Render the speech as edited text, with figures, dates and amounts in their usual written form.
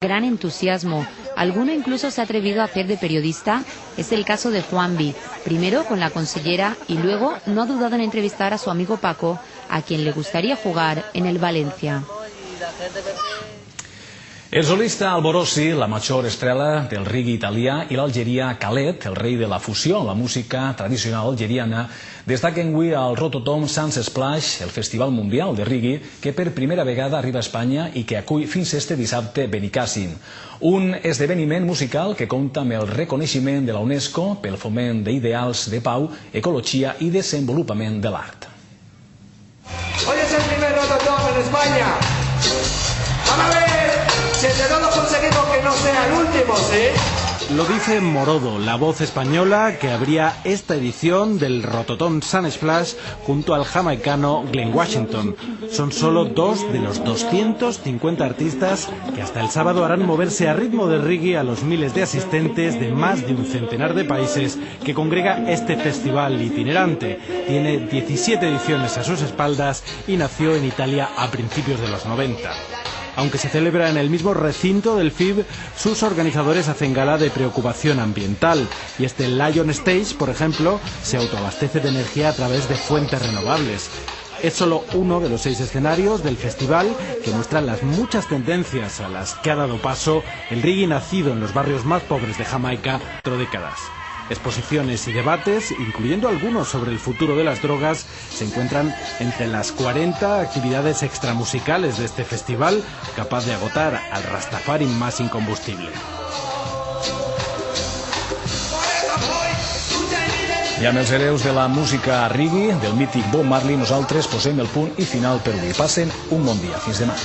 Gran entusiasmo. Alguno incluso se ha atrevido a hacer de periodista. Es el caso de Juanvi, primero con la consellera y luego no ha dudado en entrevistar a su amigo Paco, a quien le gustaría jugar en el Valencia. El solista Alborosi, la major estrella del reggae italià, i l'algerià Khaled, el rei de la fusió en la música tradicional algeriana, destaquen avui al Rototom Sans Splash, el festival mundial de reggae que per primera vegada arriba a Espanya i que acull fins este dissabte Benicàssim. Un esdeveniment musical que compta amb el reconeixement de la UNESCO pel foment d'ideals de pau, ecologia i desenvolupament de l'art. Hoy es el primer Rototom en España. Vamos a ver si entre todos conseguimos que no sea el último, ¿sí? Lo dice Morodo, la voz española que abría esta edición del Rototom Sun Splash junto al jamaicano Glen Washington. Son solo 2 de los 250 artistas que hasta el sábado harán moverse a ritmo de reggae a los miles de asistentes de más de un centenar de países que congrega este festival itinerante. Tiene 17 ediciones a sus espaldas y nació en Italia a principios de los 90. Aunque se celebra en el mismo recinto del FIB, sus organizadores hacen gala de preocupación ambiental y este Lion Stage, por ejemplo, se autoabastece de energía a través de fuentes renovables. Es solo uno de los 6 escenarios del festival que muestran las muchas tendencias a las que ha dado paso el reggae nacido en los barrios más pobres de Jamaica por décadas. Exposiciones y debates, incluyendo algunos sobre el futuro de las drogas, se encuentran entre las 40 actividades extramusicales de este festival, capaz de agotar al Rastafari más incombustible. I amb els hereus de la música reggae, del mític Bob Marley, nosaltres posem el punt i final per avui. Passen un bon dia. Fins demà.